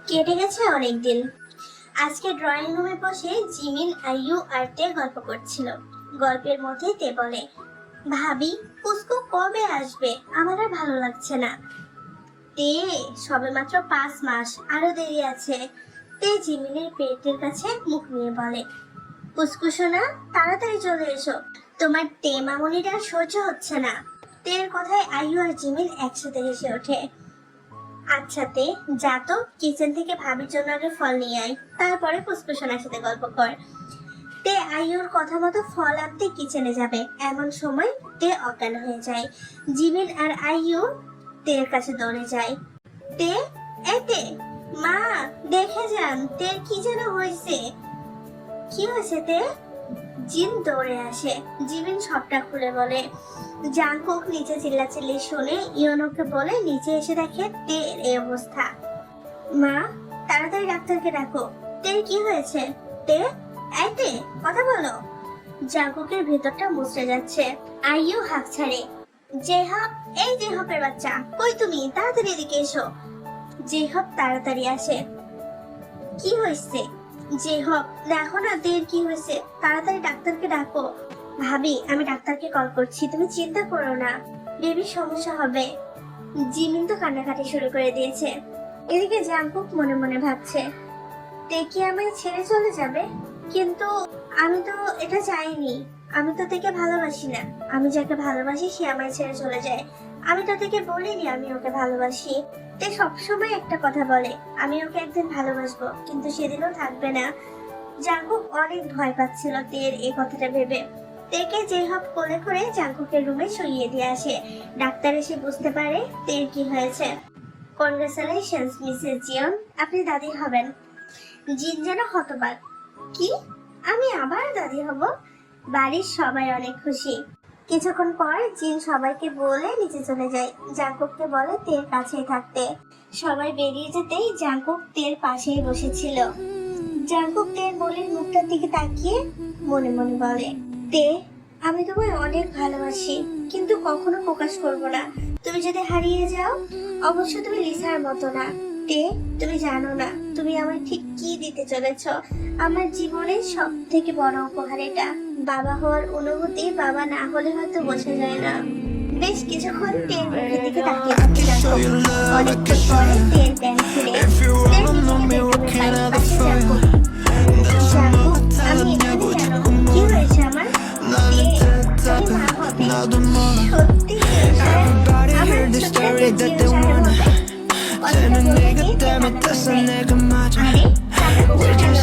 কেটে গেছে অনেক দিন। আজকে ড্রয়িং রুমে বসে জিমিন আইয়ু আর তে গল্প করছিল। গল্পের মধ্যে তে বলে, ভাবি পুস্কু কবে আসবে, আমার আর ভালো লাগছে না। তে সবে মাত্র 5 মাস, আরো দেরি আছে। তে জিমিনের পেটের কাছে মুখ নিয়ে বলে, পুস্কু সোনা তাড়াতাড়ি চলে এসো, তোমার তে মামুনির আর সহ্য হচ্ছে না। তের কথায় আইয়ু আর জিমিন একসাথে হেসে ওঠে। আচ্ছা তে, যা তো কিচেন থেকে ভাবির জন্য আগে ফল নিয়ে আয়, তারপরে পুষ্প সোনার সাথে গল্প কর। তে আইয়ুর কথা মতো ফল আনতে কিচেনে যাবে, এমন সময় তে অজ্ঞান হয়ে যায়। জিমিন আর আইয়ু তের কাছে দৌড়ে যায়। তে, তে, মা দেখে যান তের কি যেন হয়েছে। কি হয়েছে তে? জিন দৌড়ে আসে। জিমিন সবটা খুলে বলে। জাংকুক নিচে চিল্লাচিল্লি শুনে ইয়োনোকে বলে নিচে এসে দেখে তের এই অবস্থা। মা তাড়াতাড়ি ডাক্তারকে ডাকো, তের কি হয়েছে? তে, তে কথা বলো। জাংকুকের ভেতরটা মুছড়ে যাচ্ছে। আইয়ু হাঁক ছাড়ে। জেহব, এই জেহবের বাচ্চা, কই তুমি? তাড়াতাড়ি এদিকে এসো। জেহব তাড়াতাড়ি আসে। কি হয়েছে? জেহব, দেখো না তের কি হয়েছে, তাড়াতাড়ি ডাক্তারকে ডাকো। ভাবি আমি ডাক্তারকে কল করছি, তুমি চিন্তা করো না, বেবির সমস্যা হবে। জিমিন তো কান্নাকাটি শুরু করে দিয়েছে। এদিকে জাংকুক মনে মনে ভাবছে, তে কি আমায় ছেড়ে চলে যাবে? কিন্তু আমি তো এটা চাইনি, আমি তো তেকে ভালোবাসি না। আমি যাকে ভালোবাসি সে আমায় ছেড়ে চলে যায়। আমি তো তেকে বলিনি আমি ওকে ভালোবাসি। তে সবসময় একটা কথা বলে, আমি ওকে একদিন ভালোবাসবো, কিন্তু সেদিনও থাকবে না। জাংকুক অনেক ভয় পাচ্ছিল তের এই কথাটা ভেবে। তেকে জেহব কোলে করে জাংকুকের রুমে শুইয়ে দিয়ে আসে। ডাক্তার এসে বুঝতে পারে তের কি হয়েছে। কনগ্রাচুলেশনস মিসেস জিয়ন, আপনি দাদি হবেন। জিন যেন হতবাক, কি আমি আবার দাদি হব? বাড়ির সবাই অনেক খুশি। কিছুক্ষণ পর জিন সবাইকে বলে নিচে চলে যায়। জাংকুককে বলে তের কাছেই থাকতে। সবাই বেরিয়ে যেতেই জাংকুক তের পাশেই বসেছিল। জাংকুক তের বলির মুখটার দিকে তাকিয়ে মনে মনে বলে, তে আমি তোমায় অনেক ভালোবাসি, কিন্তু কখনো প্রকাশ করব না। তুমি যদি হারিয়ে যাও, অবশ্য তুমি লিসার মতো না। তে তুমি জানো না তুমি আমায় ঠিক কি দিতে চলেছ। আমার জীবনের সব থেকে বড় উপহার এটা। বাবা হওয়ার অনুভূতি বাবা না হলে হয়তো বোঝা যায় না। বেশ কিছুক্ষণ তের মুখের দিকে তাকিয়ে থাকে জাংকুক। অনেকক্ষণ পরে তের জ্ঞান ফিরে। তের নিজেকে বেডরুমে পাশে জাংকুক। জাংকুক, আমি এখানে কেন? কি হয়েছে আমার? তুমি মা হবে। সত্যি আমার ছোট্ট জিও সাহেব হবে। কথাটা বলতে গিয়ে তে কান্না করে দেয়। আরে কান্না করছো কেন?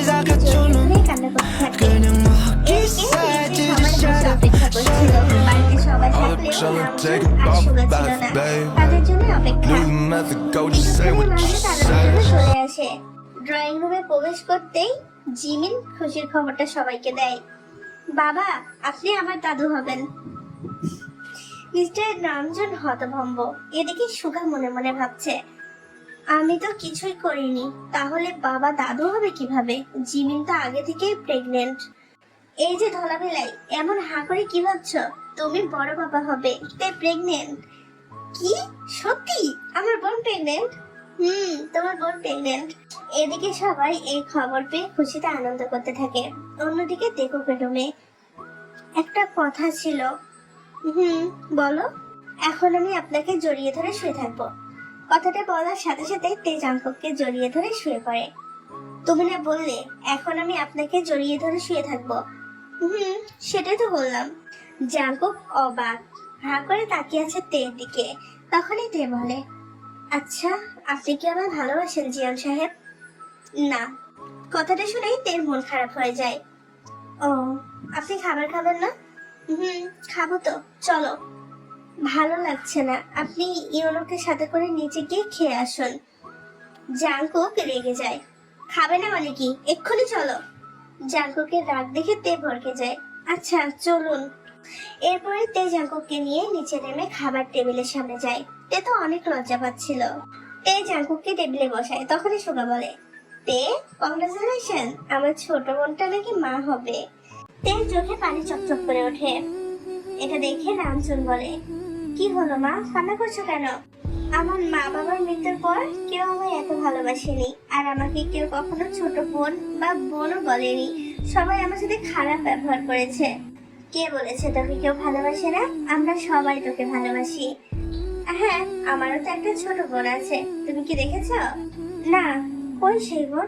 জাংকুক জড়িয়ে ধরে কান্না করতে থাকে। এদিকে নিচে সবাই বসে অপেক্ষা করছিল। বাড়িতে সবাই থাকলেও নামজুন আর সুগা ছিল না, তাদের জন্য অপেক্ষা। কিছুক্ষণের মাঝে তাদের জন্য চলে আসে। ড্রয়িং রুমে প্রবেশ করতেই জিমিন খুশির খবরটা সবাইকে দেয়। বাবা আপনি আমার দাদু হবেন। মিস্টার নামজন হতভম্ব। এদিকে সুগা মনে মনে ভাবছে, আমি তো কিছুই করিনি, তাহলে বাবা দাদু হবে কিভাবে? জিমিন তো আগে থেকেই প্রেগনেন্ট। এই যে ধলাবেলাই, এমন হাঁ করে কি ভাবছো? তুমি বড় বাবা হবে, তাই প্রেগনেন্ট? কি সত্যি আমার বোন প্রেগনেন্ট? তোমার বোন প্রেগনেন্ট। এদিকে সবাই এই খবর পেয়ে খুশিতে আনন্দ করতে থাকে। অন্যদিকে দেখো রুমে একটা কথা ছিল। বলো। এখন আমি আপনাকে জড়িয়ে ধরে শুয়ে থাকবো। কথাটা বলার সাথে সাথে তে জাংকুককে জড়িয়ে ধরে শুয়ে পড়ে। তুমি না বললে এখন আমি আপনাকে জড়িয়ে ধরে শুয়ে থাকবো? সেটাই তো বললাম। জাংকুক অবাক হাঁ করে তাকিয়ে আছে তের দিকে। তখনই তে বলে, আচ্ছা আপনি কি আমায় ভালোবাসেন জিয়ান সাহেব? না। কথাটা শুনেই তের মন খারাপ হয়ে যায়। ও, আপনি খাবার খাবেন না? খাবো তো, চলো। ভালো লাগছে না, আপনি ইয়োনোকে সাথে করে নিচে গিয়ে খেয়ে আসুন। জাংকুক রেগে যায়। খাবে না মানে কি, এক্ষুনি চলো। জাংকুকের রাগ দেখে তে ভড়কে যায়। আচ্ছা চলুন। এরপরে তে জাংকুককে নিয়ে নিচে নেমে খাবার টেবিলের সামনে যায়। তে তো অনেক লজ্জা পাচ্ছিল। তে জাংকুককে টেবিলে বসায়। তখনই সুগা বলে, তে কংগ্রাচুলেশন, আমার ছোট বোনটা নাকি মা হবে। তের চোখে পানি চকচক করে ওঠে। এটা দেখে রামচুন বলে, কি হলো মা, কান্না করছো কেন? আমার মা বাবার মৃত্যুর পর কেউ আমায় এত ভালোবাসেনি, আর আমাকে কেউ কখনো ছোট বোন বা বোনও বলেনি। সবাই আমার সাথে খারাপ ব্যবহার করেছে। কে বলেছে তোকে কেউ ভালোবাসে না? আমরা সবাই তোকে ভালোবাসি। হ্যাঁ, আমারও তো একটা ছোট বোন আছে, তুমি কি দেখেছ? না, কই সেই বোন?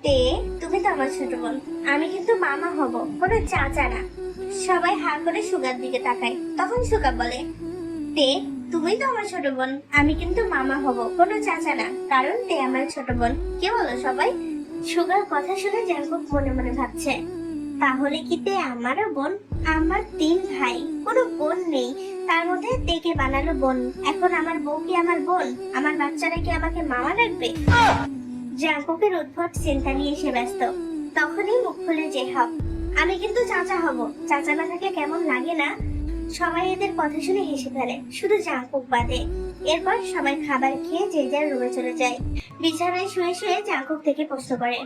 তে, তুমি তো আমার ছোট বোন, আমি কিন্তু মামা হব, কোনো চাচা না। সবাই হা করে সুগার দিকে তাকায়, তখন সুগা বলে, তে, তুমি তো আমার ছোট বোন, আমি কিন্তু মামা হব, কোনো চাচা না, কারণ তে আমার ছোট বোন। কে বলো সবাই? সুগার কথা শুনে জাঙ্কুক মনে মনে ভাবছে, তাহলে কি তে আমারও বোন? আমার 3 ভাই, কোনো বোন নেই, তার মধ্যে তেকে বানালো বোন। এখন আমার বউ কি আমার বোন? আমার বাচ্চারা কি আমাকে মামা রাখবে? জাঙ্কুকের উদ্ভট চিন্তা নিয়ে সে ব্যস্ত। তখনই মুখ খুলে জেহাব, আমি কিন্তু চাচা হব। চাচা না থাকলে কেমন লাগে না? সবাই এদের কথা শুনে হেসে ফেলে, শুধু জাঙ্কুক বাদে। এরপর সবাই খাবার খেয়ে যে যার রুমে চলে যায়। বিছানায় শুয়ে শুয়ে জাঙ্কুক থেকে প্রশ্ন করে,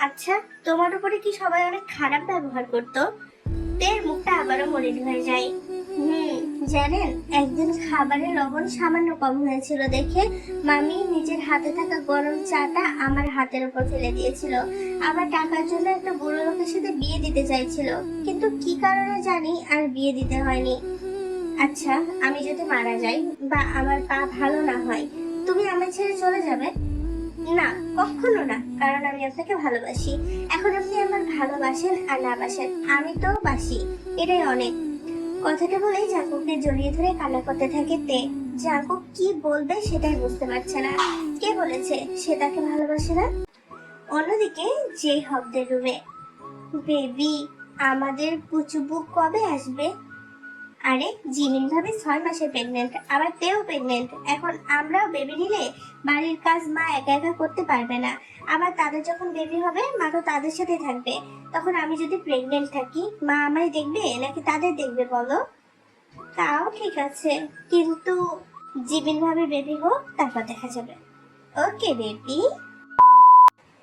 আচ্ছা, তোমার উপরে কি সবাই অনেক খারাপ ব্যবহার করতো? তের মুখটা আবারও মলিন হয়ে যায়। জানেন, একদিন খাবারে লবণ সামান্য কম হয়েছিল দেখে মামি নিজের হাতে থাকা গরম চাটা আমার হাতের উপর ফেলে দিয়েছিল। আবার টাকার জন্য একটা বুড়ো লোকের সাথে বিয়ে দিতে চাইছিল, কিন্তু কি কারণে জানি আর বিয়ে দিতে হয়নি। আচ্ছা, আমি যদি মারা যাই বা আমার পা ভালো না হয়, তুমি আমায় ছেড়ে চলে যাবে? না, কখনো না, কারণ আমি আপনাকে ভালোবাসি। এখন আপনি আমার ভালোবাসেন আর না বাসেন, আমি তো বাসি, এটাই অনেক। কথাটা বলেই জাঙ্কুককে জড়িয়ে ধরে কান্না করতে থাকে তে। জাঙ্কুক কি বলবে সেটাই বুঝতে পারছে না। কে বলেছে সে তাকে ভালোবাসে না? অন্যদিকে যে হবদের রুমে, বেবি, আমাদের পুচুবু কবে আসবে? আরে, জিমিন ভাবি 6 মাসে প্রেগনেন্ট, আবার তেও প্রেগনেন্ট। এখন আমরাও বেবি নিলে বাড়ির কাজ মা একা একা করতে পারবে না। আবার তাদের যখন বেবি হবে, মা তো তাদের সাথে থাকবে। তখন আমি যদি প্রেগনেন্ট থাকি, মা আমায় দেখবে নাকি তাদের দেখবে বলো? তাও ঠিক আছে, কিন্তু জিমিন ভাবে বেবি হোক, তারপর দেখা যাবে। Okay baby.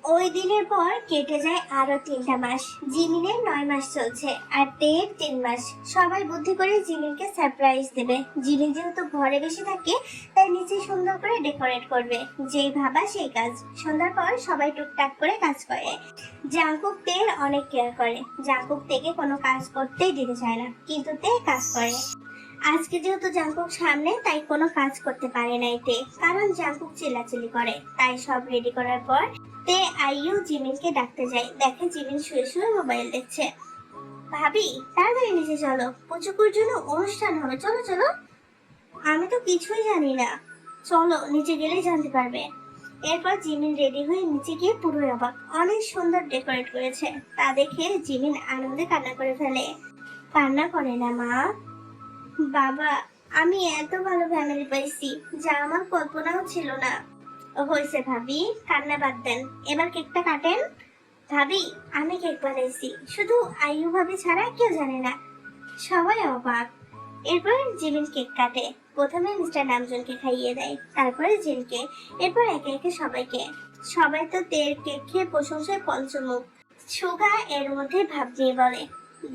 ওই দিনের পর কেটে যায় আরো 3টা মাস। জিমিনের 9 মাস চলছে আর তের 3 মাস। সবাই বুদ্ধি করে জিমিনকে সারপ্রাইজ দেবে। জিমিন যেহেতু ঘরে বেশি থাকে, তাই নিচে সুন্দর করে ডেকোরেট করবে। যেই ভাবা সেই কাজ। সন্ধ্যার পর সবাই টুকটাক করে কাজ করে। জাঙ্কুক তের অনেক কেয়ার করে। জাঙ্কুক তেকে কোনো কাজ করতেই দিতে চায় না, কিন্তু তে কাজ করে। আজকে যেহেতু জাঙ্কুক সামনে, তাই কোনো কাজ করতে পারে নাই তে, কারণ জাঙ্কুক চিল্লাচিল্লি করে। তাই সব রেডি করার পর তে আইইউ জিমিনকে ডাকতে যায়। দেখে জিমিন শুয়ে শুয়ে মোবাইল দেখছে। ভাবি, তাড়াতাড়ি নিচে চলো, পুচুকুর জন্য অনুষ্ঠান হবে, চলো চলো। আমি তো কিছুই জানি না। চলো, নিচে গেলেই জানতে পারবে। এরপর জিমিন রেডি হয়ে নিচে গিয়ে পুরোই অবাক। অনেক সুন্দর ডেকোরেট করেছে। তা দেখে জিমিন আনন্দে কান্না করে ফেলে। কান্না করে না মা। বাবা, আমি এত ভালো ফ্যামিলি পাইছি, যা আমার কল্পনাও ছিল না। হয়েছে ভাবি, কান্না বাদ দেন, এবার কেকটা কাটেন। ভাবি, আমি কেক বানাইছি, শুধু আইয়ু ভাবি ছাড়া কেউ জানে না। সবাই অবাক। এরপর জিমিন কেক কাটে। প্রথমে মিস্টার নামজনকে খাইয়ে দেয়, তারপরে জিনকে, এরপর একে একে সবাইকে। সবাই তো তের কেক খেয়ে প্রশংসায় পঞ্চমুখ। সুগা এর মধ্যে ভাব নিয়ে বলে,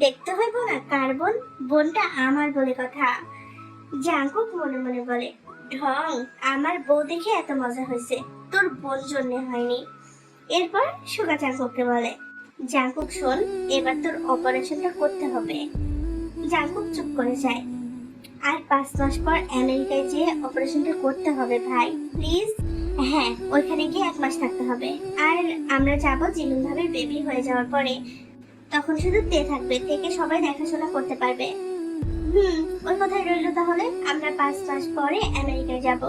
দেখতে হইব না কার বোন? বোনটা আমার বলে কথা। জাঙ্কুক মনে মনে বলে, ঢং, আমার বউ দেখে এত মজা হয়েছে, তোর বোন জন্য হয়নি। এরপর সুগা জাঙ্কুককে বলে, জাঙ্কুক শোন, এবার তোর অপারেশনটা করতে হবে। জাঙ্কুক চুপ করে যায়। আর 5 মাস পর আমেরিকায় যেয়ে অপারেশনটা করতে হবে ভাই, প্লিজ। হ্যাঁ, ওইখানে গিয়ে 1 মাস থাকতে হবে। আর আমরা যাবো জিমিন ভাবে বেবি হয়ে যাওয়ার পরে। তখন শুধু তে থাকবে, তেকে সবাই দেখাশোনা করতে পারবে। ওই কথাই রইলো তাহলে। আমরা 5 মাস পরে আমেরিকায় যাব।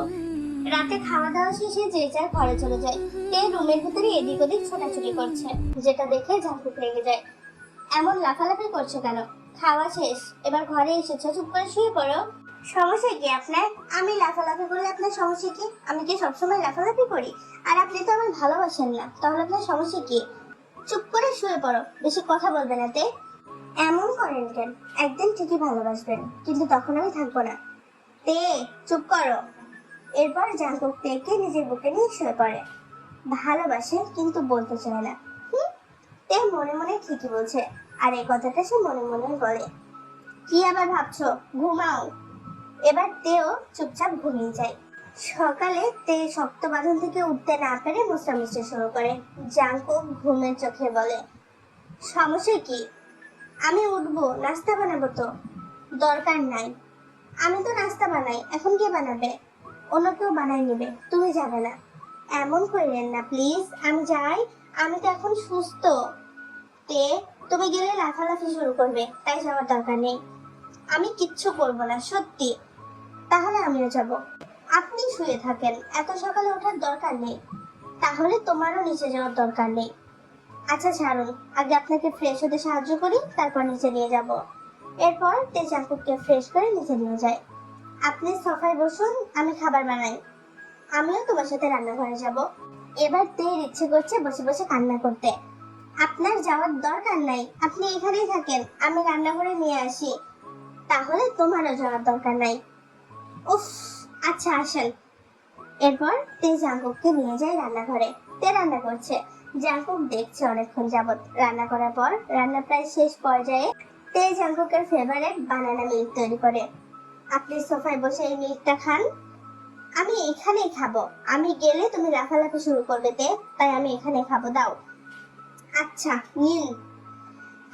রাতে খাওয়া দাওয়া শেষে যে যার ঘরে চলে যায়। তে রুমের ভিতরে এদিক ওদিক ছোটাছুটি করছে, যেটা দেখে জাঙ্কুক রেগে যায়। এমন লাফালাফি করছে কেন? খাওয়া শেষ, এবার ঘরে এসেছো, চুপ করে শুয়ে পড়ো। সমস্যা কি আপনার? আমি লাফালাফি করলে আপনার সমস্যা কি? আমি কি সবসময় লাফালাফি করি? আর আপনি তো আমার ভালোবাসেন না, তাহলে আপনার সমস্যা কি? চুপ করে শুয়ে পড়ো, বেশি কথা বলবে না তে। এমন করেন কেন? একদিন ঠিকই ভালোবাসবেন, কিন্তু তখন আমি থাকবো না। তে, চুপ করো। এরপর জাঙ্কুক তেকে নিজের বুকে নিয়ে শুয়ে পড়ে। ভালোবাসে কিন্তু বলতে চায় না। তে মনে মনে ঠিকই বলছে, আর এই কথাটা সে মনে মনে বলে। কি আবার ভাবছো? ঘুমাও। এবার তেও চুপচাপ ঘুমিয়ে যায়। সকালে তে শক্ত বাঁধন থেকে উঠতে না পেরে মুছড়ামুছড়ি শুরু করে। জাঙ্কুক ঘুমের চোখে বলে, সমস্যা কি? আমি উঠবো, নাস্তা বানাবো তো। দরকার নাই, আমি তো নাস্তা বানাই, এখন কে বানাবে? অন্য কেউ বানাই নেবে, তুমি যাবে না। এমন করিলেন না প্লিজ, আমি যাই, আমি তো এখন সুস্থ। তে তুমি গেলে লাফালাফি শুরু করবে, তাই যাওয়ার দরকার নেই। আমি কিচ্ছু করবো না, সত্যি। তাহলে আমিও যাব। আপনি শুয়ে থাকেন, এত সকালে ওঠার দরকার নেই। তাহলে তোমারও নিচে যাওয়ার দরকার নেই। আচ্ছা ছাড়ুন, আগে আপনাকে ফ্রেশ হতে সাহায্য করি, তারপর নিচে নিয়ে যাব। এরপর তে জাঙ্কুককে ফ্রেশ করে নিচে নিয়ে যায়। আপনি সোফায় বসুন, আমি খাবার বানাই। আমিও তোমার সাথে রান্নাঘরে যাব। এবার তের ইচ্ছে করছে বসে বসে কান্না করতে। আপনার যাওয়ার দরকার নাই, আপনি এখানেই থাকেন, আমি রান্নাঘরে নিয়ে আসি। তাহলে তোমারও যাওয়ার দরকার নাই। উফ, আচ্ছা আসেন। এরপর তে জাঙ্কুককে নিয়ে যায় রান্নাঘরে। তে রান্না করছে, জাঙ্কুক দেখছে অনেকক্ষণ যাবত। রান্না করার পর রান্না প্রায় শেষ পর্যায়ে তে জাঙ্কুকের ফেভারিট বানানা মিল্ক তৈরি করে। আপনি সোফায় বসে এই মিল্কটা খান। আমি এখানেই খাবো, আমি গেলে তুমি লাফালাফি শুরু করবে তে, তাই আমি এখানে খাবো, দাও। আচ্ছা নিন।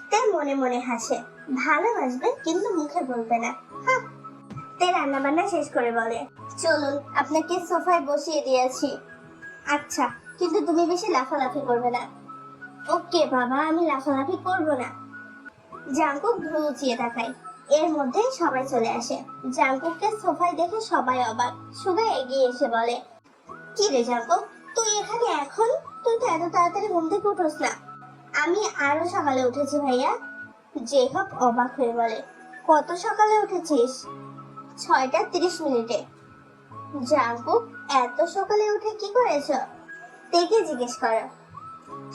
তে মনে মনে হাসে, ভালোবাসবে কিন্তু মুখে বলবে না। হ্যাঁ। তে রান্না বান্না শেষ করে বলে, চলুন আপনাকে সোফায় বসিয়ে দিয়েছি। আচ্ছা, কিন্তু তুমি বেশি লাফালাফি করবে না। ওকে বাবা, আমি লাফালাফি করব না। জাঙ্কুক ভ্রু উঁচিয়ে তাকায়। এর মধ্যে সবাই চলে আসে। জাঙ্কুককে সোফায় দেখে সবাই অবাক। সুগা এগিয়ে এসে বলে, কি রে জাঙ্কুক, তুই এখানে এখন? তুই তো এত তাড়াতাড়ি ঘুম থেকে উঠোস না। আমি আরো সকালে উঠেছি ভাইয়া। জেহব অবাক হয়ে বলে, কত সকালে উঠেছিস? 6টা 30 মিনিটে। জাঙ্কুক, এত সকালে উঠে কি করেছ? তেকে জিজ্ঞেস করো।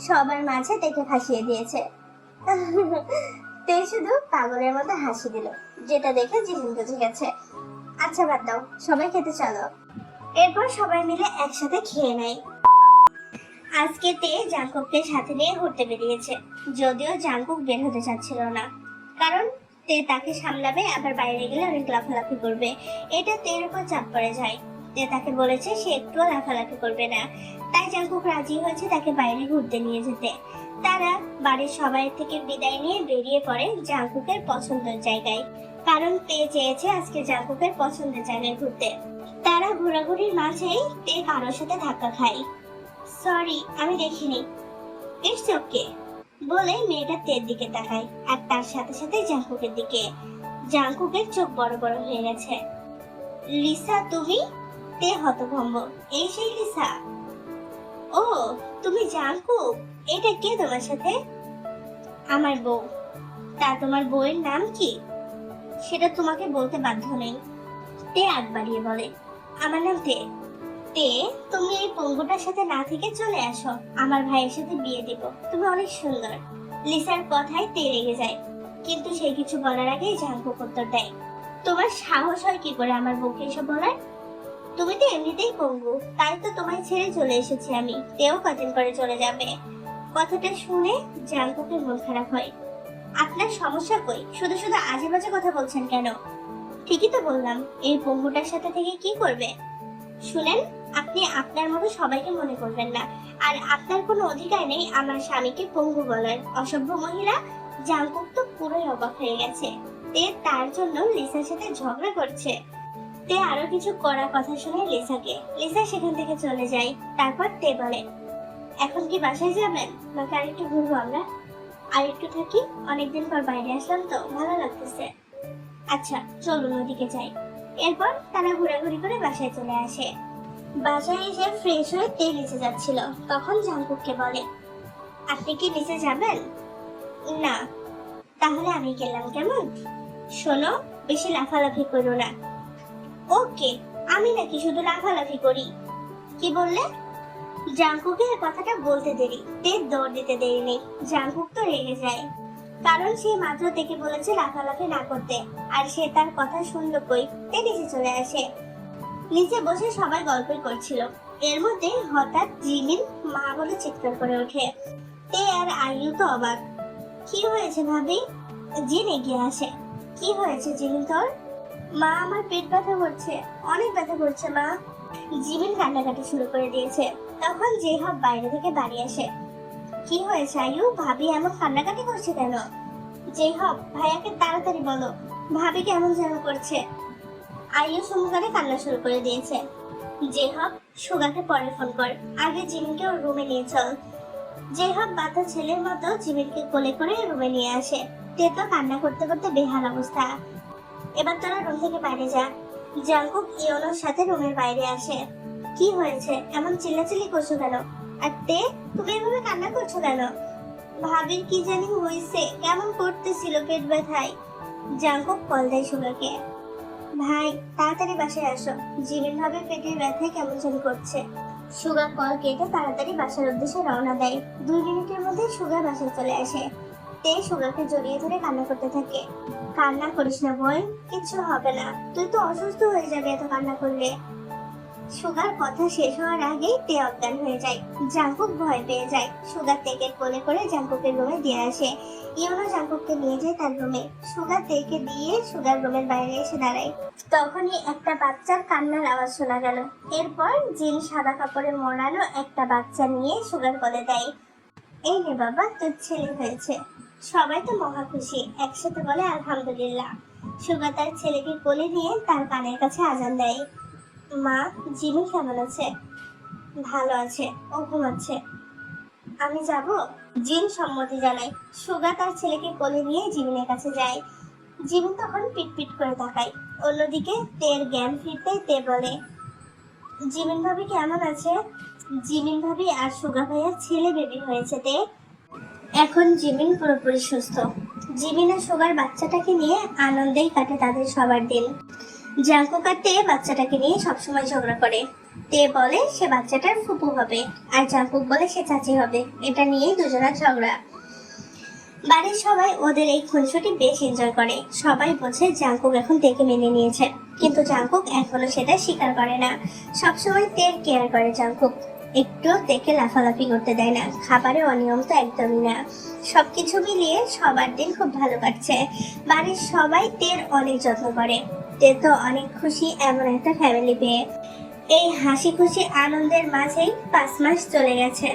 সবার মাঝে তেকে ফাঁসিয়ে দিয়েছে। তে শুধু পাগলের মতো হাসি দিল, যেটা দেখে জিহিন বুঝে গেছে। আচ্ছা বাদ দাও, সবাই খেতে চলো। এরপর সবাই মিলে একসাথে খেয়ে নেয়। আজকে তে জাঙ্কুককে সাথে নিয়ে ঘুরতে বেরিয়েছে, যদিও জাঙ্কুক বের হতে চাচ্ছিল না, কারণ তে তাকে সামলাবে, আবার বাইরে গেলে অনেক লাফালাফি করবে। এটা তের উপর চাপ পড়ে যায়। তে তাকে বলেছে সে একটুও লাফালাফি করবে না, তাই জাঙ্কুক রাজি হয়েছে তাকে বাইরে ঘুরতে নিয়ে যেতে। তারা বাড়ির সবাই থেকে বিদায় নিয়ে বেরিয়ে পড়ে জাঙ্কুকের পছন্দের জায়গায়, কারণ তে চেয়েছে আজকে জাঙ্কুকের পছন্দের জায়গায় ঘুরতে। তারা ঘোরাঘুরির মাঝেই তে কারোর সাথে ধাক্কা খায়। সরি, আমি দেখিনি। ইটস ওকে বলে মেয়েটা তের দিকে তাকায়, আর তার সাথে সাথে জাঙ্কুকের দিকে। জাঙ্কুকের চোখ বড় বড় হয়ে গেছে। লিসা তুমি? তে হতভম্ব, এই সেই লিসা? ও তুমি জাঙ্কুক, এটা কে তোমার সাথে? আমার বউ। তা তোমার বউয়ের নাম কি? সেটা তোমাকে বলতে বাধ্য নেই। তে আগ বাড়িয়ে বলে, আমার নাম তে। তে তুমি এই পঙ্গুটার সাথে না থেকে চলে আসো, আমার ভাইয়ের সাথে বিয়ে দিব, তুমি অনেক সুন্দর। লিসার কথায় তে রেগে যায়, কিন্তু সে কিছু বলার আগেই জাঙ্কুক উত্তর দেয়, তোমার সাহস হয় কি করে আমার বউকে এসব বলার? তুমি তো এমনিতেই পঙ্গু, তাই তো তোমায় ছেড়ে চলে এসেছি আমি, তেও কদিন করে চলে যাবে। কথাটা শুনে জাঙ্কুকের মন খারাপ হয়। আপনার সমস্যা কই? শুধু শুধু আজে বাজে কথা বলছেন কেন? ঠিকই তো বললাম, এই পঙ্গুটার সাথে থেকে কি করবে? শুনেন, আপনি আপনার মতো সবাইকে মনে করবেন না, আর আপনার কোনো অধিকার নেই আমার স্বামীকে পঙ্গু বলার, অসভ্য মহিলা। জাঙ্কুক তো পুরোই অবাক হয়ে গেছে। তে তার জন্য লিসার সাথে ঝগড়া করছে। তে আরো কিছু করার কথা শুনে লিসাকে। লিসা সেখান থেকে চলে যায়। তারপর তে বলে, এখন কি বাসায় যাবেন, নাকি আর একটু ঘুরবো আমরা? আর একটু থাকি, অনেকদিন পর বাইরে আসলাম তো, ভালো লাগতেছে। আচ্ছা চলুন ওদিকে যাই। এরপর তারা ঘোরাঘুরি করে বাসায় চলে আসে। বাসায় এসে ফ্রেশ হয়ে তে নিচে যাচ্ছিল, তখন জাঙ্কুককে বলে, আপনি কি নিচে যাবেন? না। তাহলে আমি গেলাম, কেমন? শোনো, বেশি লাফালাফি করো না। ওকে। আমি নাকি শুধু লাফালাফি করি? কি বললে? জাঙ্কুকের কথাটা বলতে দেরি, তে দৌড় দিতে দেরি নেই। জাঙ্কুক তো রেগে যায়, কারণ সে মাত্র থেকে বলেছে লাফালাফি না করতে, আর সে তার কথা শুনলো কই। তে নিচে চলে আসে। নিচে বসে সবাই গল্প করছিল। এর মধ্যে হঠাৎ জিমিন মা বলে চিৎকার করে ওঠে। তে আর আইয়ু তো অবাক। কি হয়েছে ভাবি? জিন এগিয়ে আসে। কি হয়েছে জিমিন তোর? মা আমার পেট ব্যথা করছে, অনেক ব্যথা করছে মা। জিমিন কান্নাকাটি শুরু করে দিয়েছে। তখন জেহাব বাইরে থেকে বাড়ি আসে। কি হয়েছে আয়ু, ভাবি এমন কান্নাকাটি করছে কেন? জেহাব, ভাইয়াকে তাড়াতাড়ি বলো, ভাবি কেমন যেন করছে। আয়ু সমুখানে কান্না শুরু করে দিয়েছে। জেহাব, সুগাকে পরে ফোন কর, আগে জিমিনকে ওর রুমে নিয়ে চল। জেহাব বাচ্চা ছেলের মতো জিমিনকে কোলে করে রুমে নিয়ে আসে। তে তো কান্না করতে করতে বেহাল অবস্থা। এবার তোরা রুম থেকে বাইরে যা। জাঙ্কুক ইয়োনোর সাথে রুমের বাইরে আসে। কি হয়েছে, এমন চিল্লাচিল্লি করছো কেন? আর তে, তুমি এভাবে কান্না করছো কেন? ভাবির কি জানি হয়েছে, কেমন করতেছিল পেট ব্যথায়। জাঙ্কুক কল দেয় সুগাকে। ভাই তাড়াতাড়ি বাসায় আসো, জিমিন ভাবে পেটের ব্যথায় কেমন জানি করছে। সুগা কল কেটে তাড়াতাড়ি বাসার উদ্দেশ্যে রওনা দেয়। 2 মিনিটের মধ্যে সুগা বাসায় চলে আসে। তে সুগাকে জড়িয়ে ধরে কান্না করতে থাকে। কান্না করিস না বোন, কিচ্ছু হবে না, তুই তো অসুস্থ হয়ে যাবে এত কান্না করলে। সুগার কথা শেষ হওয়ার আগেই তে অজ্ঞান হয়ে যায়। জাঙ্কুক ভয় পেয়ে যায়। সুগা তেকে কোলে করে জাঙ্কুকের রুমে দিয়ে আসে। ইয়োনো জাঙ্কুককে নিয়ে যায় তার রুমে। সুগা তেকে দিয়ে সুগার রুমের বাইরে এসে দাঁড়ায়। তখনই একটা বাচ্চার কান্নার আওয়াজ শোনা গেল। এরপর জিন সাদা কাপড়ে মোড়ানো একটা বাচ্চা নিয়ে সুগার কোলে দেয়। এই নে বাবা, তোর ছেলে হয়েছে। সবাই তো মহা খুশি, একসাথে বলে আলহামদুলিল্লাহ। সুগা তার ছেলেকে কোলে নিয়ে তার কানের কাছে আজান দেয়। মা, জিমি কেমন আছে? ভালো আছে, ও ঘুমাচ্ছে। আমি যাব? জিন সম্মতি জানায়। সুগা তার ছেলেকে কোলে নিয়ে জিমিনের কাছে যায়। জিমিন তখন পিটপিট করে তাকায়। অন্যদিকে তের জ্ঞান ফিরতে তে বলে, জিমিন ভাবি কেমন আছে? জিমিন ভাবি আর সুগা ভাইয়ার ছেলে বেবি হয়েছে তে। এখন জিমিন পুরোপুরি সুস্থ। জিমিন আর সুগার বাচ্চাটাকে নিয়ে আনন্দেই কাটে তাদের সবার দিন। জাঙ্কুক আর তে বাচ্চাটাকে নিয়ে সবসময় ঝগড়া করে। তে বলে সে বাচ্চাটার ফুপু হবে, আর জাঙ্কুক বলে সে চাচি হবে। এটা নিয়েই দুজনের ঝগড়া। বাড়ির সবাই ওদের এই খুনসুটি বেশ এনজয় করে। সবাই বোঝে জাঙ্কুক এখন তেকে মেনে নিয়েছে, কিন্তু জাঙ্কুক এখনো সেটা স্বীকার করে না। সবসময় তের কেয়ার করে জাঙ্কুক, একটু তেকে লাফালাফি করতে দেয় না। খাবারে অনিয়ম তো একদমই না। সবকিছু মিলিয়ে সবার দিন খুব ভালো কাটছে। বাড়ির সবাই তের অনেক যত্ন করে। তে তো অনেক খুশি এমন একটা ফ্যামিলি পেয়ে। এই হাসি খুশি আনন্দের মাঝেই 5 মাস চলে গেছে।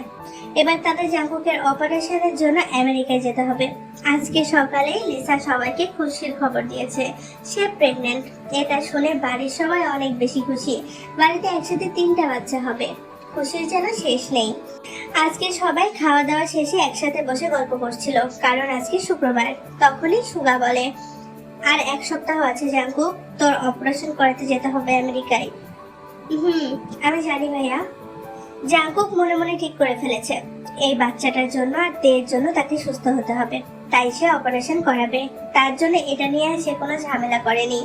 এবার তাদের জাঙ্কুকের অপারেশনের জন্য আমেরিকায় যেতে হবে। আজকে সকালে লিসা সবাইকে খুশির খবর দিয়েছে, সে প্রেগন্যান্ট। এটা শুনে বাড়ির সবাই অনেক বেশি খুশি। বাড়িতে একসাথে 3টা বাচ্চা হবে। খুশির যেন শেষ নেই। আজকে সবাই খাওয়া দাওয়া শেষে একসাথে বসে গল্প করছিল, কারণ আজকে শুক্রবার। তখনই সুগা বলে, আর 1 সপ্তাহ আছে জাঙ্কুক, তোর অপারেশন করাতে যেতে হবে আমেরিকায়। আমি জানি ভাইয়া। জাঙ্কুক মনে মনে ঠিক করে ফেলেছে, এই বাচ্চাটার জন্য আর তের জন্য তাকে সুস্থ হতে হবে, তাই সে অপারেশন করাবে। তার জন্য এটা নিয়ে সে কোনো ঝামেলা করেনি।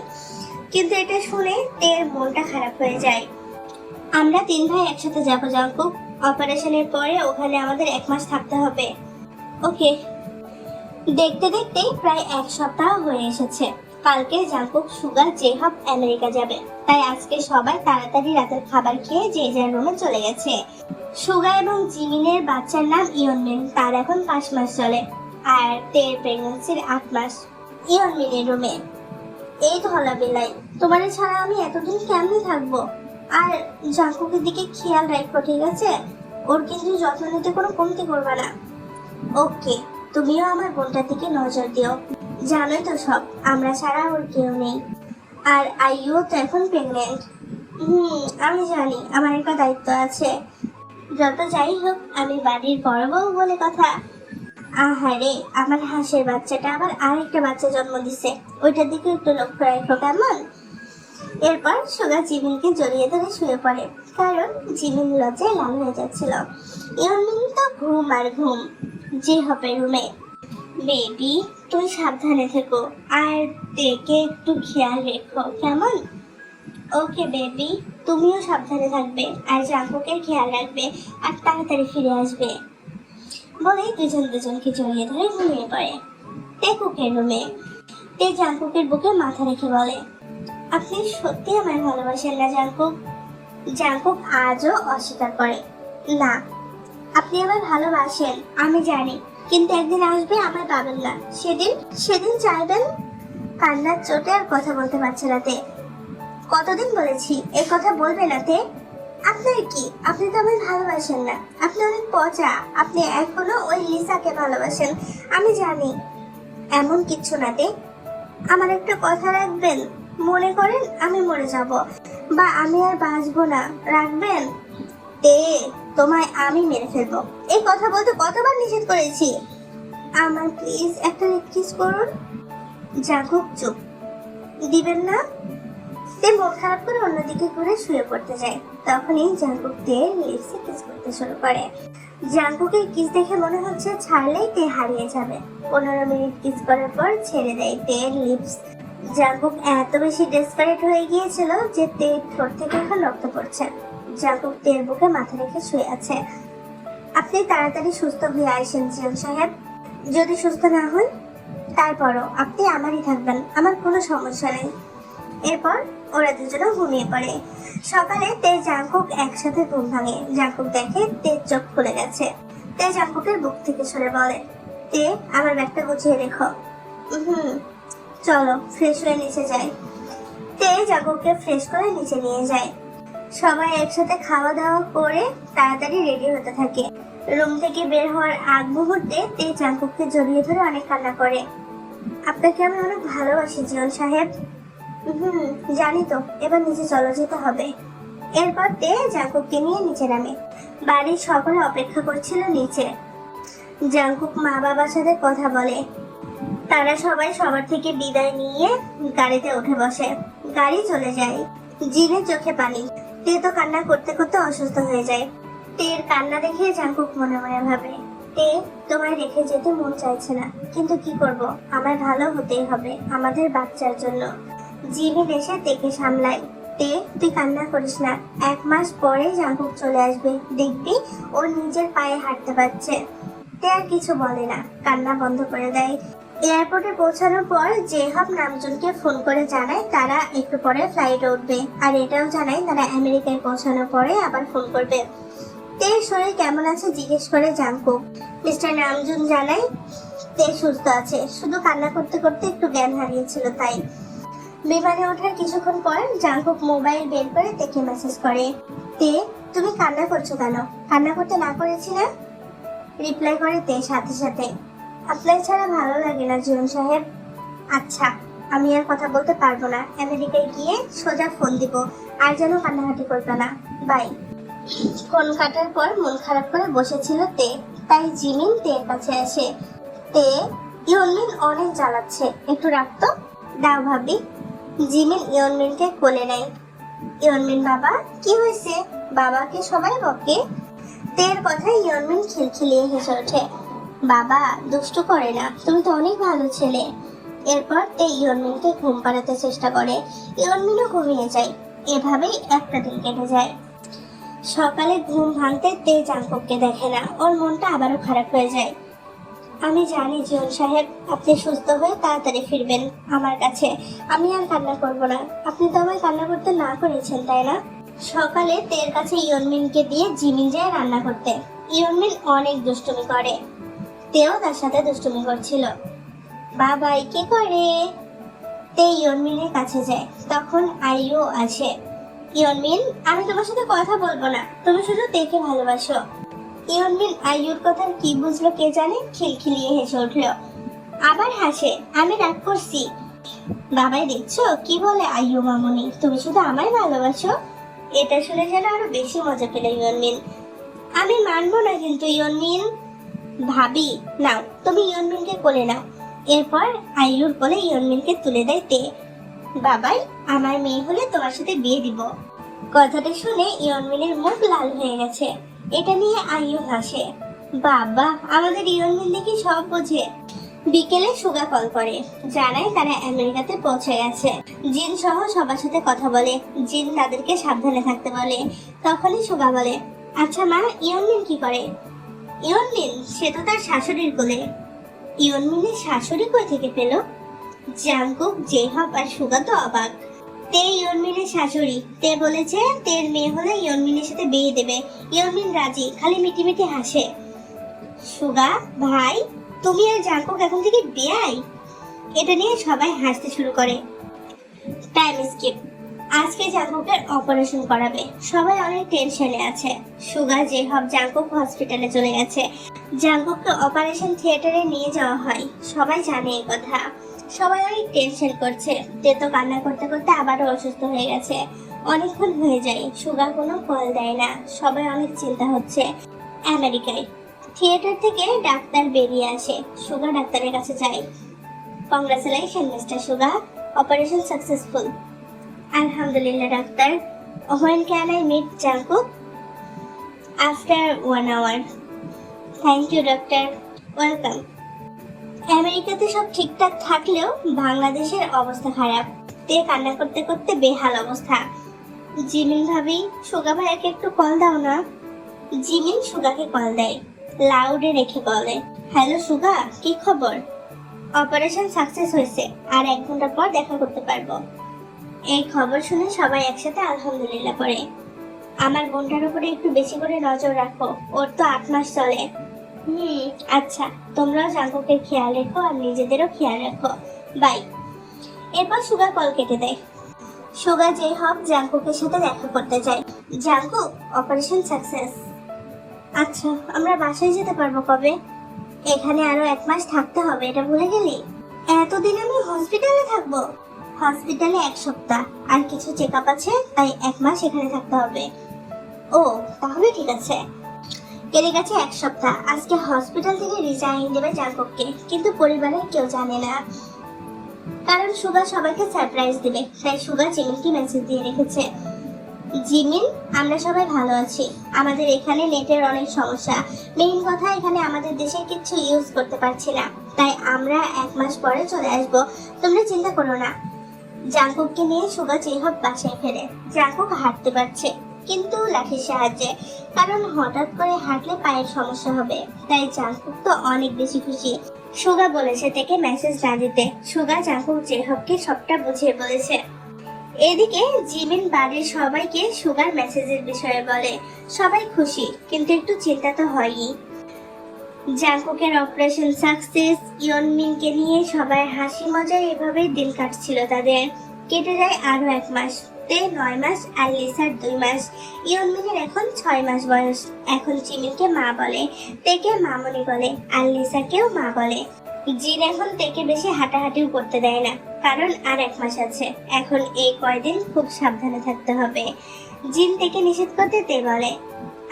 কিন্তু এটা শুনে তের মনটা খারাপ হয়ে যায়। আমরা 3 ভাই একসাথে যাবো জাঙ্কুক। অপারেশনের পরে ওখানে আমাদের 1 মাস থাকতে হবে। ওকে। দেখতে দেখতে প্রায় 1 সপ্তাহ হয়ে এসেছে। কালকে জাঙ্কুক, সুগা, জেহাব আমেরিকা যাবে, তাই আজকে সবাই তাড়াতাড়ি রাতের খাবার খেয়ে যে যার রুমে চলে গেছে। সুগা এবং জিমিনের বাচ্চার নাম ইয়নমিন, তার এখন 5 মাস চলে। আর তের প্রেগন্যান্সির 8 মাস। ইয়নমিনের রুমে। এই ধলা বেলাই, তোমার ছাড়া আমি এতদিন কেমনে থাকবো? আর জাঙ্কুকের দিকে খেয়াল রাখো, ঠিক আছে? ওর কিন্তু যত্ন নিতে কোনো কমতি করবে না। ওকে, তুমিও আমার বোনটার দিকে নজর দিও। জানোই তো সব, আমরা ছাড়া ওর কেউ নেই। আর আইও তো এখন প্রেগনেন্ট। আমি জানি, আমার একটা দায়িত্ব আছে। যত যাই হোক, আমি বাড়ির বড় বউ বলে কথা। আহারে, আমার হাঁসের বাচ্চাটা আবার আরেকটা বাচ্চা জন্ম দিছে, ওইটার দিকে একটু লক্ষ্য রাখো কেমন? এরপর সুগা জিমিনকে জড়িয়ে ধরে শুয়ে পড়ে, কারণ জিমিন লজ্জায় লাল হয়ে যাচ্ছিল। ইয়নমিন তো ঘুম আর ঘুম। জিহাবের রুমে। বেবি, তুই সাবধানে থেকো, আর তেকে একটু খেয়াল রেখো কেমন? ওকে বেবি, তুমিও সাবধানে থাকবে, আর জাঙ্কুকের খেয়াল রাখবে, আর তাড়াতাড়ি ফিরে আসবে। বলে দুজন দুজনকে জড়িয়ে ধরে ঘুমিয়ে পড়ে। টেকুকের রুমে। তে জাঙ্কুকের বুকে মাথা রেখে বলে, আপনি সত্যি আমায় ভালোবাসেন না জাঙ্কুক? জাঙ্কুক আজও অস্বীকার করে, না, আপনি আমায় ভালোবাসেন আমি জানি, কিন্তু একদিন আসবে আমায় পাবেন না। সেদিন চাইবেন কান্নার চোটে আর কথা বলতে পারছে না তে। কতদিন বলেছি এই কথা বলবে না তে। আপনার কি? আপনি তো আমায় ভালোবাসেন না, আপনি অনেক পচা। আপনি এখনো ওই লিসাকে ভালোবাসেন, আমি জানি। এমন কিচ্ছু না তে, আমার একটা কথা রাখবেন। মনে করেন আমি মরে যাব বা আমি আর বাঁচবো না, রাখবেন? তে, তোমায় আমি মেরে ফেলবো। এই কথা বলতে কতবার নিষেধ করেছি। আমার প্লিজ একটা কিস করুন। জাঙ্কুক চুপ। দিবেন না? তে মন খারাপ করে অন্যদিকে ঘুরে শুয়ে পড়তে যায়। তখনই জাঙ্কুক তে লিপসে কিস করতে শুরু করে। জাঙ্কুকের কিস দেখে মনে হচ্ছে ছাড়লেই তে হারিয়ে যাবে। 15 মিনিট কিস করার পর ছেড়ে দেয় তের লিপস। জাঙ্কুক এত বেশি ডেসপারেট হয়ে গিয়েছিল যে তের ঠোঁট থেকে এখন রক্ত পড়ছে। জাঙ্কুক তের বুকে মাথা রেখে শুয়ে আছে। আপনি তাড়াতাড়ি সুস্থ হয়ে আসেন জিয়ন সাহেব। যদি সুস্থ না হন তারপরও আপনি আমারই থাকবেন, আমার কোনো সমস্যা নেই। এরপর ওরা দুজনে ঘুমিয়ে পড়ে। সকালে তে জাঙ্কুক একসাথে ঘুম ভাঙে। জাঙ্কুক দেখে তের চোখ খুলে গেছে। তে জাঙ্কুকের বুক থেকে সরে বলে, তে আমার ব্যাগটা গুছিয়ে রেখো। চলো ফ্রেশ হয়ে নিচে যাই। তে জাঙ্কুককে ফ্রেশ করে নিচে নিয়ে যায়। সবাই একসাথে খাওয়া দাওয়া করে তাড়াতাড়ি রেডি হতে থাকে। রুম থেকে বের হওয়ার আগ মুহূর্তে তে জাঙ্কুককে জড়িয়ে ধরে অনেক কান্না করে। আপনাকে আমি অনেক ভালোবাসি জিয়ন সাহেব। জানি তো, এবার নিচে চলো, যেতে হবে। এরপর তে জাঙ্কুককে নিয়ে নিচে নামে। বাড়ির সকলে অপেক্ষা করছিল নিচে। জাঙ্কুক মা বাবার সাথে কথা বলে। তারা সবাই সবার থেকে বিদায় নিয়ে গাড়িতে উঠে বসে। গাড়ি চলে যায়। জিনের চোখে পানি। তে তো কান্না করতে করতে অসুস্থ হয়ে যায়। তের কান্না দেখে জাঙ্কুক মনে মনে ভাবে, তে তোমায় রেখে যেতে মন চাইছে না, কিন্তু কি করব, আমার ভালো হতেই হবে আমাদের বাচ্চার জন্য। জিমিন এসে তেকে সামলায়। তে তুই কান্না করিস না, 1 মাস পরে জাঙ্কুক চলে আসবে, দেখবি ও নিজের পায়ে হাঁটতে পারছে। তে আর কিছু বলে না, কান্না বন্ধ করে দেয়। এয়ারপোর্টে পৌঁছানোর পর জেহাব নামজনকে ফোন করে জানায় তারা একটু পরে ফ্লাইটে উঠবে, আর এটাও জানায় তারা আমেরিকায় পৌঁছানোর পরে আবার ফোন করবে। তের শরীর কেমন আছে জিজ্ঞেস করে জাঙ্কুক। মিস্টার নামজুন জানায় তে সুস্থ আছে, শুধু কান্না করতে করতে একটু জ্ঞান হারিয়েছিল তাই। বিমানে ওঠার কিছুক্ষণ পর জাঙ্কুক মোবাইল বের করে তেকে মেসেজ করে, তে তুমি কান্না করছো কেন? কান্না করতে না করেছি না? রিপ্লাই করে তে সাথে সাথে, আপনার ছাড়া ভালো লাগে না জিয়ন সাহেব। আচ্ছা, আমি আর কথা বলতে পারবো না, আমেরিকায় গিয়ে সোজা ফোন দিব, আর যেন কান্নাকাটি করবে না, বাই। ফোন কাটার পর মন খারাপ করে বসেছিল তে, তাই জিমিন তের কাছে আসে। তে, ইয়নমিন অনেক জ্বালাচ্ছে, একটু রাখতো। দাও ভাবি। জিমিন ইয়নমিনকে কোলে নেয়। ইয়নমিন বাবা, কি হয়েছে? বাবাকে সবাই বকে। তের কথায় ইয়নমিন খিলখিলিয়ে হেসে ওঠে। বাবা দুষ্টু করে না, তুমি তো অনেক ভালো ছেলে। এরপর তে ইয়নমিনকে ঘুম পাড়াতে চেষ্টা করে। ইয়নমিনও ঘুমিয়ে যায়। এভাবেই একটা দিন কেটে যায়। সকালে ঘুম ভাঙতে তে জাঙ্কুককে দেখে না, ওর মনটা আবারও খারাপ হয়ে যায়। আমি জানি জিয়ন সাহেব, আপনি সুস্থ হয়ে তাড়াতাড়ি ফিরবেন আমার কাছে, আমি আর কান্না করব না। আপনি তো আমায় কান্না করতে না করেছেন, তাই না? সকালে তের কাছে ইয়নমিনকে দিয়ে জিমিন যায় রান্না করতে। ইয়নমিন অনেক দুষ্টুমি করে। তেও তার সাথে দুষ্টুমি করছিল। বাবাই কি করে? তে ইয়নমিনের কাছে যায়। তখন আইও আসে। ইয়নমিন, আমি তোমার সাথে কথা বলবো না, তুমি শুধু তেকে ভালোবাসো। ইয়নমিন আইয়ুর কথা কি বুঝলো কে জানে, খিলখিলিয়ে হেসে উঠল। আবার হাসে, আমি রাগ করছি? বাবাই দেখছো কি বলে, আইয়ু মামুনি তুমি শুধু আমায় ভালোবাসো। এটা শুনে যেন আরো বেশি মজা পেল ইয়নমিন। আমি মানবো না কিন্তু ইয়নমিন। ভাবি, নাও তুমি ইয়নমিনকে কোলে নাও। এরপর আইয়ুর কোলে ইয়নমিনকে তুলে দেয় তে। বাবাই, আমার মেয়ে হলে তোমার সাথে বিয়ে দিব। কথাটা শুনে ইয়নমিনের মুখ লাল হয়ে গেছে। এটা নিয়ে আইয়ু হাসে। বাবা, আমাদের ইয়নমিন দেখি সব বোঝে। বিকেলে সুগা কল করে, জানায় তারা আমেরিকাতে পৌঁছে গেছে। জিন সহ সবার সাথে কথা বলে। জিন তাদেরকে সাবধানে থাকতে বলে। তখনই সুগা বলে, আচ্ছা মা, ইয়নমিন কি করে? ইয়নমিন, সে তো তার শাশুড়ির কোলে। ইয়নমিনের শাশুড়ি কই থেকে পেল? জাঙ্কুক, জেহাব আর সুগা তো অবাক। তে ইয়নমিনের শাশুড়ি। তে বলেছে তের মেয়ে হলে ইয়নমিনের সাথে বিয়ে দেবে। ইয়নমিন রাজি, খালি মিটিমিটি হাসে। সুগা ভাই, তুমি আর জাঙ্কুক এখন থেকে বিয়াই? এটা নিয়ে সবাই হাসতে শুরু করে। Time skip. আজকে জাঙ্কুকের অপারেশন করাবে, সবাই অনেক টেনশনে আছে। সুগা জেহব জাঙ্কুক হসপিটালে চলে গেছে। জাঙ্কুককে অপারেশন থিয়েটারে নিয়ে যাওয়া হয়, সবাই জানে এই কথা। সবাই অনেক টেনশন করছে। তে তো কান্না করতে করতে আবারও অসুস্থ হয়ে গেছে। অনেকক্ষণ হয়ে যায়, সুগা কোনো কল দেয় না। সবাই অনেক চিন্তা হচ্ছে। আমেরিকায় থিয়েটার থেকে ডাক্তার বেরিয়ে আসে। সুগা ডাক্তারের কাছে যায়। Congratulation mister Suga, operation successful. Alhamdulillah, doctor. When can I meet Jungkook? After 1 hour. Thank you, doctor. Welcome. আমেরিকাতে সব ঠিকঠাক থাকলেও বাংলাদেশের অবস্থা খারাপ। তে কান্না করতে করতে বেহাল অবস্থা। জিমিন ভাবি, সুগা ভাইয়াকে একটু কল দাও না। জিমিন সুগাকে কল দেয়, লাউডে রেখে বলে, হ্যালো সুগা, কি খবর? অপারেশন সাকসেস হয়েছে, আর 1 ঘন্টা পর দেখা করতে পারবো। এই খবর শুনে সবাই একসাথে আলহামদুলিল্লাহ পড়ে। আমার বোনটার উপরে একটু বেশি করে নজর রাখো, ওর তো 8 মাস চলে। আচ্ছা, তোমরাও জাঙ্কুকের খেয়াল রেখো আর নিজেদেরও খেয়াল রাখো। বাই। এরপর সুগা কল কেটে দেয়। সুগা জেহব জাঙ্কুকের সাথে দেখা করতে যায়। Jungkook, operation success. আচ্ছা, আমরা বাসায় যেতে পারবো কবে? এখানে আরো 1 মাস থাকতে হবে, এটা ভুলে গেলি? এতদিন আমি হসপিটালে থাকবো? হসপিটালে 1 সপ্তাহ, আর কিছু চেক আপ আছে, তাই 1 মাস এখানে থাকতে হবে। ও, তাহলে ঠিক আছে। কেটে গেছে 1 সপ্তাহ। আজকে হসপিটাল থেকে রিজাইন দেবে জাঙ্কুককে, কিন্তু পরিবারের কেউ জানে না, কারণ সুগা সবাইকে সারপ্রাইজ দিবে। তাই সুগা জিমিনকে মেসেজ দিয়ে রেখেছে, জিমিন, আমরা সবাই ভালো আছি। আমাদের এখানে নেটের অনেক সমস্যা। মেইন কথা, এখানে আমাদের দেশে কিছু ইউজ করতে পারছি না, তাই আমরা 1 মাস পরে চলে আসবো। তোমরা চিন্তা করো না। জাঙ্কুককে নিয়ে সুগা জেহব বাসায় ফেরে। জাঙ্কুক হাঁটতে পারছে, কিন্তু লাঠির সাহায্যে, কারণ হঠাৎ করে হাঁটলে পায়ের সমস্যা হবে। তাই জাঙ্কুক তো অনেক বেশি খুশি। সুগা বলেছে থেকে মেসেজ না দিতে। সুগা জাঙ্কুক জেহবকে সবটা বুঝিয়ে বলেছে। এদিকে জিমিন বাড়ির সবাইকে সুগার মেসেজের বিষয়ে বলে। সবাই খুশি, কিন্তু একটু চিন্তা তো হয়ই। জাঙ্কুকের অপারেশন সাকসেস, ইয়নমিনকে নিয়ে সবাই হাসি মজায় এভাবেই দিন কাটছিল তাদের। কেটে যায় আরো 1 মাস। তে 9 মাস আর লিসার 2 মাস। ইয়নমিনের এখন 6 মাস বয়স। এখন জিমিনকে মা বলে, তেকে মামনি বলে, আর লিসাকেও মা বলে। জিন এখন তেকে বেশি হাঁটাহাঁটিও করতে দেয় না, কারণ আর 1 মাস আছে। এখন এই কয়দিন খুব সাবধানে থাকতে হবে। জিন তেকে নিষেধ করতে তে বলে,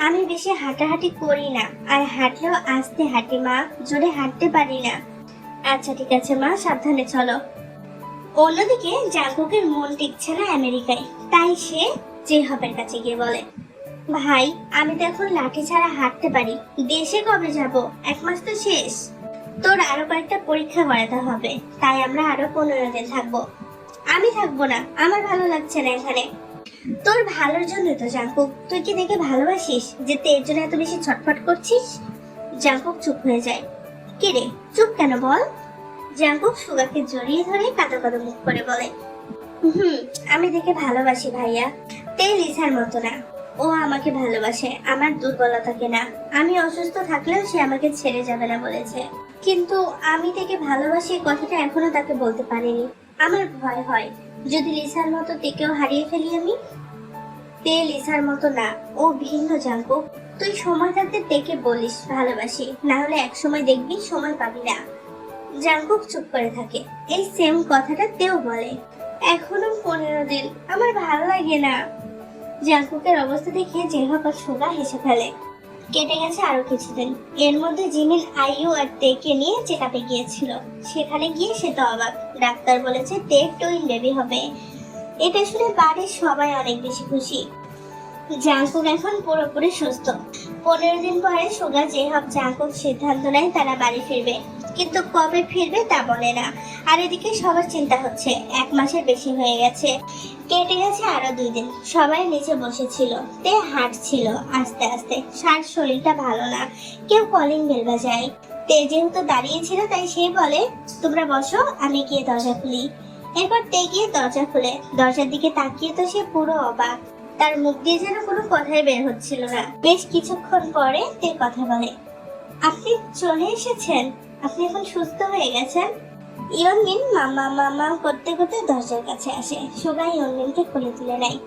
আমি বেশি হাঁটাহাঁটি করি না, আর হাঁটলেও আস্তে হাঁটি মা, জোরে হাঁটতে পারি না। আচ্ছা ঠিক আছে মা, সাবধানে চলো। অন্যদিকে জাঙ্কুকের মন টিকছে না আমেরিকায়, তাই সে জেহবের কাছে গিয়ে বলে, ভাই, আমি তো এখন লাঠি ছাড়া হাঁটতে পারি। দেশে কবে যাব? 1 মাস তো শেষ। তোর আরো কয়েকটা পরীক্ষা করাতে হবে, তাই আমরা আরো 15 দিন থাকবো। আমি থাকবো না, আমার ভালো লাগছে না এখানে। তোর ভালোর জন্য তো জাঙ্কুক, তুই কি দেখে ভালোবাসিস যে এর জন্য এত বেশি ছটফট করছিস? জাঙ্কুক চুপ হয়ে যায়। কে রে, চুপ কেন বল? জাঙ্কুক সুগাকে জড়িয়ে ধরে কাঁদো কাঁদো মুখ করে বলে, আমি দেখে ভালোবাসি ভাইয়া। তে লিসার মতো না, ও আমাকে ভালোবাসে আমার দুর্বলতাকে না। আমি অসুস্থ থাকলেও সে আমাকে ছেড়ে যাবে না বলেছে, কিন্তু আমি তাকে ভালোবাসি কথাটা এখনো তাকে বলতে পারিনি। আমার ভয় হয় যদি লিসার মতো তেকেও হারিয়ে ফেলি আমি। তে লিসার মতো না, ও ভিন্ন জাঙ্কুক। তুই সময় থাকতে তেকে বলিস ভালোবাসি, না হলে এক সময় দেখবি সময় পাবি না। জাঙ্কুক চুপ করে থাকে। এই সেম কথাটা তেও বলে, এখনো 15 দিন, আমার ভালো লাগে না। জাঙ্কুকের অবস্থা দেখে জেহব আর সুগা হেসে ফেলে। কেটে গেছে আরো কিছুদিন। এর মধ্যে জিমিন আইইউ আর তেকে নিয়ে চেক আপে গিয়েছিল। সেখানে গিয়ে সে তো অবাক। ডাক্তার বলেছে তে টুইন বেবি হবে। এটা শুনে বাড়ির সবাই অনেক বেশি খুশি। জাঙ্কুক এখন পুরোপুরি সুস্থ। 15 দিন পরে সুগা জেহব জাঙ্কুক সিদ্ধান্ত নেয় তারা বাড়ি ফিরবে, কিন্তু কবে ফিরবে তা বলে না। আর এদিকে সবার চিন্তা হচ্ছে 1 মাসের বেশি হয়ে গেছে। কেটে গেছে আরো 2 দিন। সবাই নিচে বসেছিল, তে হাঁটছিল আস্তে আস্তে। সার শরীরটা ভালো না। কেউ কলিং বেল বাজায়। তে যেহেতু দাঁড়িয়েছিল তাই সে বলে, তোমরা বসো, আমি গিয়ে দরজা খুলি। এরপর তে গিয়ে দরজা খুলে। দরজার দিকে তাকিয়ে তো সে পুরো অবাক। তার মুখ দিয়ে যেন কোনো কথাই বের হচ্ছিল না। বেশ কিছুক্ষণ পরে তে কথা বলে, আপনি চলে এসেছেন? আপনি এখন সুস্থ হয়ে গেছেন? ইয়নমিন মামা মামা করতে করতে দরজার কাছে আসে। সুগা ইয়নমিনকে কোলে তুলে নেয়।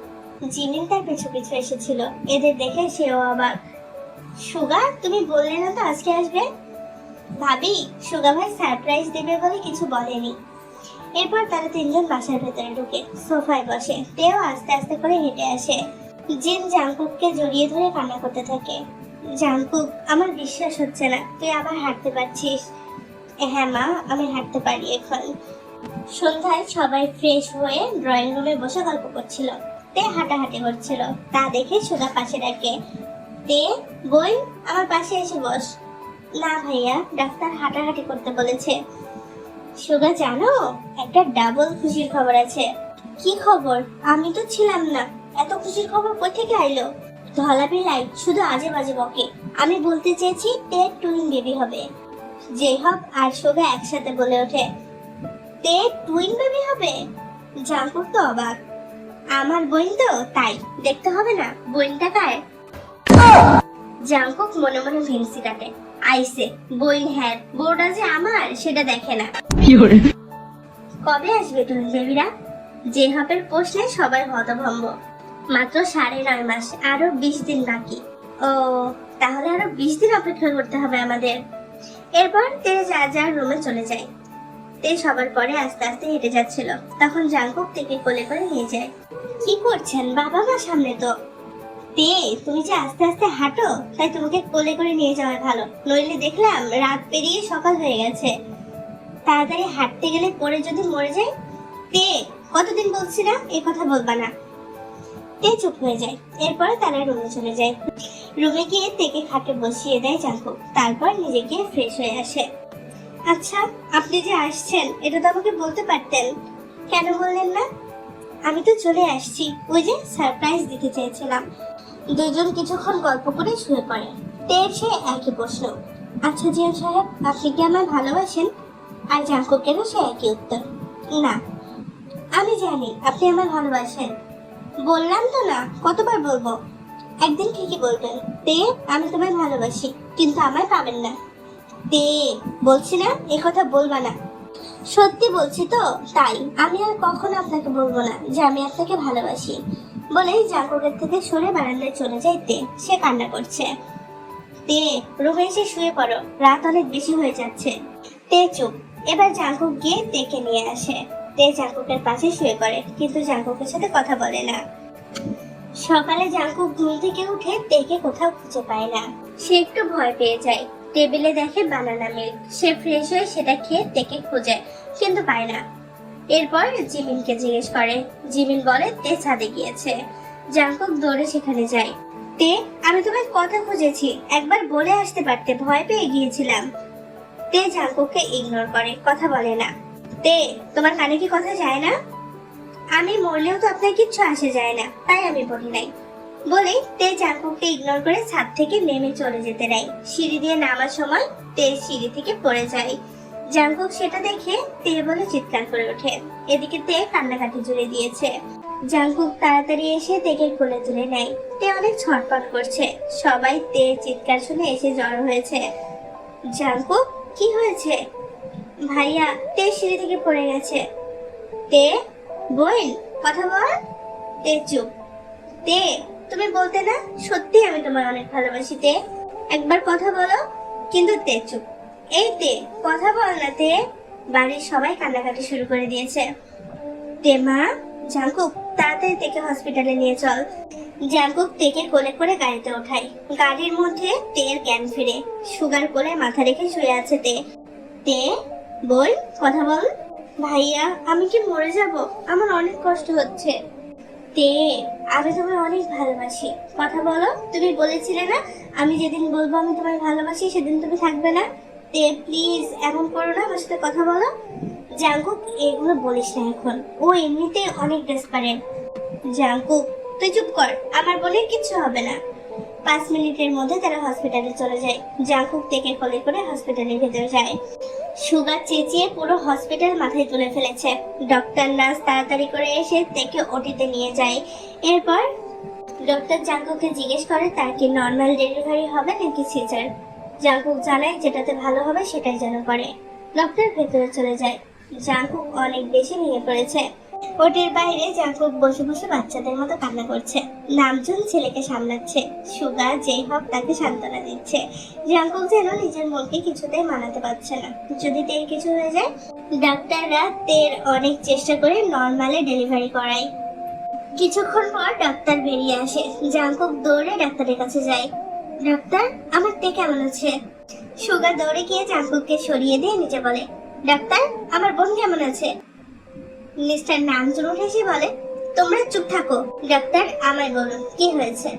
জিমিন তার পিছু পিছু এসেছিল। এদের দেখে সেও অবাক। সুগা, তুমি বললে না তো আজকে আসবে? ভাবি, সুগা ভাই সারপ্রাইজ দেবে বলে কিছু বলেনি। এরপর তারা তিনজন বাসার ভেতরে ঢুকে সোফায় বসে। তেও আস্তে আস্তে করে হেঁটে আসে। জিন জাংকুককে জড়িয়ে ধরে কান্না করতে থাকে। জাংকুক, আমার বিশ্বাস হচ্ছে না তুই আবার হাঁটতে পারছিস। হ্যাঁ মা, আমি হাঁটতে পারি এখন। সন্ধ্যায় সবাই ফ্রেশ হয়ে ড্রয়িং রুমে বসে গল্প করছিল। তে হাঁটাহাঁটি করছিল, তা দেখে সুগা পাশে ডাকে, তে বই আমার পাশে এসে বস। না ভাইয়া, ডাক্তার হাঁটাহাঁটি করতে বলেছে। সুগা, জানো একটা ডাবল খুশির খবর আছে। কি খবর? আমি তো ছিলাম না। এত খুশির খবর কই থেকে আইলো? ধলা বেলায় শুধু আজে বাজে বকে। আমি বলতে চেয়েছি তে টুইন বেবি হবে। যেই হোক আর সুগা একসাথে বলে ওঠে, তে টুইন বেবি হবে? জাংকুক তো অবাক। আমার বোন তো, তাই দেখতে হবে না বোনটা কার? জাংকুক মনে মনে ভেংসি কাটে। আইসে বোন, হ্যাঁ বউটা যে আমার সেটা দেখে না। কবে আসবে টুইন বেবিরা? যে হপের প্রশ্নে সবাই হতভম্ব। মাত্র 9.5 মাস, আরো 20 দিন বাকি। ও, তাহলে আরো 20 দিন অপেক্ষা করতে হবে আমাদের। এরপর তে যার যার রুমে চলে যায়। তে সবার পরে আস্তে আস্তে হেঁটে যাচ্ছিল, তখন জাংকুক তেকে কোলে করে নিয়ে যায়। কি করছেন বাবা মা সামনে তো? তে, তুমি যে আস্তে আস্তে হাঁটো তাই তোমাকে কোলে করে নিয়ে যাওয়া ভালো, নইলে দেখলাম রাত পেরিয়ে সকাল হয়ে গেছে। তাড়াতাড়ি হাঁটতে গেলে পরে যদি মরে যাই। তে, কতদিন বলছি না এ কথা বলবা না। তে চুপ হয়ে যায়। এরপরে তারা রুমে চলে যায়। রুমে গিয়ে তেকে খাটে বসিয়ে দেয় জাংকুক, তারপর নিজে গিয়ে ফ্রেশ হয়ে আসে। আচ্ছা, আপনি যে আসছেন এটা তো আমাকে বলতে পারতেন, কেন বললেন না? আমি তো চলে আসছি, ওই যে সারপ্রাইজ দিতে চেয়েছিলাম। দুজন কিছুক্ষণ গল্প করে শুয়ে পড়ে। তের সে একই প্রশ্ন, আচ্ছা জিয়ান সাহেব, আপনি কি আমায় ভালোবাসেন? আর জাংকুকেরও সে একই উত্তর, না। আমি জানি আপনি আমায় ভালোবাসেন, বললাম তো না, কতবার বলবো? একদিন ঠিকই বলবেন, তে আমি তোমায় ভালোবাসি, কিন্তু আমায় পাবেন না। তে, বলছি না এ কথা বলবা না। সত্যি বলছি তো, তাই আমি আর কখনো আপনাকে বলবো না যে আমি আপনাকে ভালোবাসি। বলেই জাংকুকের থেকে সরে বারান্দায় চলে যায় তে। সে কান্না করছে। তে, রুমে এসে শুয়ে পড়ো, রাত অনেক বেশি হয়ে যাচ্ছে। তে চুপ। এবার জাংকুক গিয়ে তেকে নিয়ে আসে। তে জাংকুকের পাশে শুয়ে পড়ে, কিন্তু জাংকুকের সাথে কথা বলে না। সকালে জাংকুক ঘুম থেকে উঠে তেকে কোথাও খুঁজে পায় না। সে একটু ভয় পেয়ে যায়। টেবিলে দেখে বানানা মিল্ক। সে ফ্রেশ হয়ে সেটা খেয়ে তেকে খুঁজে, কিন্তু পায় না। এরপর জিমিনকে জিজ্ঞেস করে। জিমিন বলে তে ছাদে গিয়েছে। জাংকুক দৌড়ে সেখানে যায়। তে, আমি তোমায় কথা খুঁজেছি, একবার বলে আসতে পারতে, ভয় পেয়ে গিয়েছিলাম। তে জাংকুককে ইগনোর করে, কথা বলে না। তে, তোমার কানে কি কথা যায় না? আমি মরলেও তো আপনার কিচ্ছু আসে যায় না, তাই আমি বলি নাই। বলেই তে জাংকুককে ইগনোর করে ছাদ থেকে নেমে চলে যেতে নেয়। সিঁড়ি দিয়ে নামার সময় তে সিঁড়ি থেকে পড়ে যায়। জাংকুক সেটা দেখে তে বলে চিৎকার করে ওঠে। এদিকে তে কান্নাকাটি জুড়ে দিয়েছে। জাংকুক তাড়াতাড়ি এসে তেকে কোলে তুলে নেয়। তে অনেক ছটফট করছে। সবাই তে চিৎকার শুনে এসে জড়ো হয়েছে। জাংকুক, কি হয়েছে? ভাইয়া, তে সিঁড়ি থেকে পড়ে গেছে। তে, বোন, কথা বল। তে চুপ। তে, তুমি বলতে না সত্যি আমি তোমায় অনেক ভালোবাসি। তে, একবার কথা বলো। কিন্তু তে চুপ। এই তে, কথা বল না তে। বাড়ির সবাই কান্নাকাটি শুরু করে দিয়েছে। তে মা, জাংকুক তাড়াতাড়ি তেকে হসপিটালে নিয়ে চল। জাংকুক তেকে কোলে করে গাড়িতে ওঠায়। গাড়ির মধ্যে তের জ্ঞান ফিরে। সুগার কোলে মাথা রেখে শুয়ে আছে তে। তে, বল, কথা বল। ভাইয়া, আমি কি মরে যাব? আমার অনেক কষ্ট হচ্ছে। তে, আমি তোমায় অনেক ভালোবাসি, কথা বলো। তুমি বলেছিলে না আমি যেদিন বলবো আমি তোমায় ভালোবাসি সেদিন তুমি থাকবে না। তে প্লিজ এমন করো না, আমার সাথে কথা বলো। জাংকুক, এগুলো বলিস না এখন, ও এমনিতে অনেক ডেসপারেট। জাংকুক, তুই চুপ কর, আমার বোনের কিচ্ছু হবে না। 5 মিনিটের মধ্যে তারা হসপিটালে চলে যায়। জাংকুক তেকে কোলে করে হসপিটালের ভেতরে যায়। সুগার চেঁচিয়ে পুরো হসপিটাল মাথায় তুলে ফেলেছে। ডক্টর নার্স তাড়াতাড়ি করে এসে তেকে ওটিতে নিয়ে যায়। এরপর ডক্টর জাংকুককে জিজ্ঞেস করে তার কি নর্মাল ডেলিভারি হবে নাকি সিজার। জাংকুক জানায় যেটাতে ভালো হবে সেটাই যেন করে। ডক্টর ভেতরে চলে যায়। জাঙ্কুক অনেক বেশি ভেঙে পড়েছে। ওটির বাইরে জাঙ্কুক বসে বসে বাচ্চাদের মতো কান্না করছে। নামজুন ছেলেকে সামলাচ্ছে, সুগা যেই হোক তাকে সান্ত্বনা দিচ্ছে। জাঙ্কুক যেন নিজের মনকে কিছুতেই মানাতে পারছে না। যদি তের কিছু হয়ে যায়, ডাক্তাররা তের অনেক চেষ্টা করে নর্মালে ডেলিভারি করায়। কিছুক্ষণ পর ডাক্তার বেরিয়ে আসে। জাঙ্কুক দৌড়ে ডাক্তারের কাছে যায়। ডাক্তার, আমার তে কেমন আছে? সুগা দৌড়ে গিয়ে জাঙ্কুককে সরিয়ে দিয়ে নিচে বলে, ডাক্তার, আমার বোন কেমন আছে? মিস্টার নামজুন হেসে বলে, তোমরা চুপ থাকো। ডাক্তার, আমায় বলুন কি হয়েছে?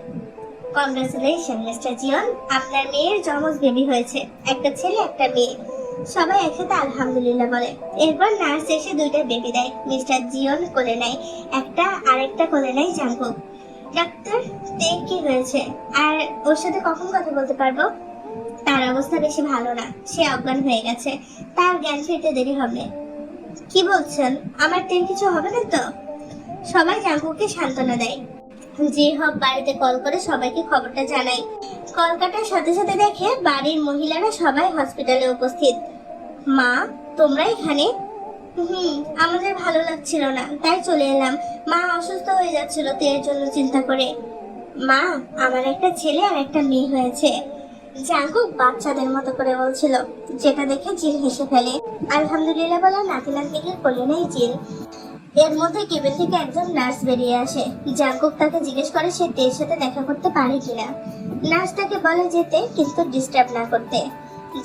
কংগ্রেচুলেশন মিস্টার জিয়ন, আপনার মেয়ের জমজ বেবি হয়েছে, একটা ছেলে একটা মেয়ে। সবাই একসাথে আলহামদুলিল্লাহ বলে। এরপর নার্স এসে দুইটা বেবি দেয়। মিস্টার জিয়ন কোলে নেয় একটা, আরেকটা কোলে নেয় জাঙ্কুক। ডাক্তার, তে কি হয়েছে? আর ওর সাথে কখন কথা বলতে পারবো? তার অবস্থা বেশি ভালো না, সে অজ্ঞান হয়ে গেছে, তার জ্ঞান ফিরতে দেরি হবে। কি বলছেন? আমার তেল কিছু হবে না তো? সবাই জাঙ্কুককে সান্ত্বনা দেয়। যে হোক বাড়িতে কল করে সবাইকে খবরটা জানাই। কল কাটার সাথে সাথে দেখে বাড়ির মহিলারা সবাই হসপিটালে উপস্থিত। মা, তোমরা এখানে? আমাদের ভালো লাগছিল না, তাই চলে এলাম। মা অসুস্থ হয়ে যাচ্ছিল তের জন্য চিন্তা করে। মা, আমার একটা ছেলে আর একটা মেয়ে হয়েছে, জাঙ্কুক বাচ্চাদের মতো করে বলছিল, যেটা দেখে জিল হেসে ফেলে। আলহামদুলিল্লাহ বলে নাতি নাতনিকে কোলে নেয় জিল। এর মধ্যে কেবিন থেকে একজন নার্স বেরিয়ে আসে। জাঙ্কুক তাকে জিজ্ঞেস করে সে তের সাথে দেখা করতে পারে কিনা। নার্স তাকে বলে যেতে, কিন্তু ডিস্টার্ব না করতে।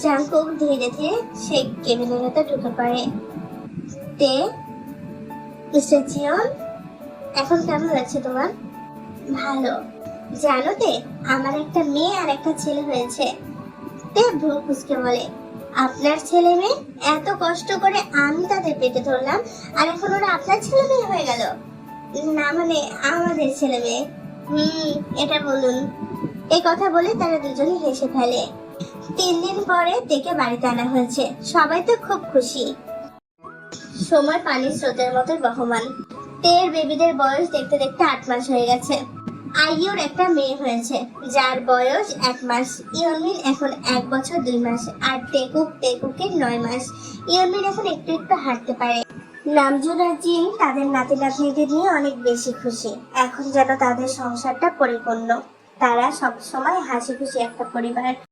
জাঙ্কুক ধীরে ধীরে সে কেবিনের ভেতর ঢুকে পড়ে। তে, মিস্টার জিয়ন, এখন কেমন লাগছে তোমার? ভালো। জানো তে, আমার একটা মেয়ে আর একটা ছেলে হয়েছে। তে ভ্রু কুঁচকে বলে, আপনার ছেলে মেয়ে? এত কষ্ট করে আমি তাদের পেটে ধরলাম, আর এখন ওরা আপনার ছেলে মেয়ে হয়ে গেল? না মানে আমাদের ছেলে মেয়ে। এটা বলুন। এই কথা বলে তারা দুজনেই হেসে ফেলে। 3 দিন পরে তেকে বাড়িতে আনা হয়েছে। সবাই তো খুব খুশি। সময় পানির স্রোতের মতো বহমান। তের বেবিদের বয়স দেখতে দেখতে 8 মাস হয়ে গেছে। আইয়ুর একটা মেয়ে হয়েছে, যার বয়স 1 মাস। ইয়নমিন এখন 1 বছর 2 মাস। আর তেকুকের 9 মাস। ইয়নমিন এখন একটু একটু হাঁটতে পারে। নামজুন আর জিন তাদের নাতি নাতনিদের নিয়ে অনেক বেশি খুশি। এখন যেন তাদের সংসারটা পরিপূর্ণ। তারা সব সময় হাসি খুশি একটা পরিবার।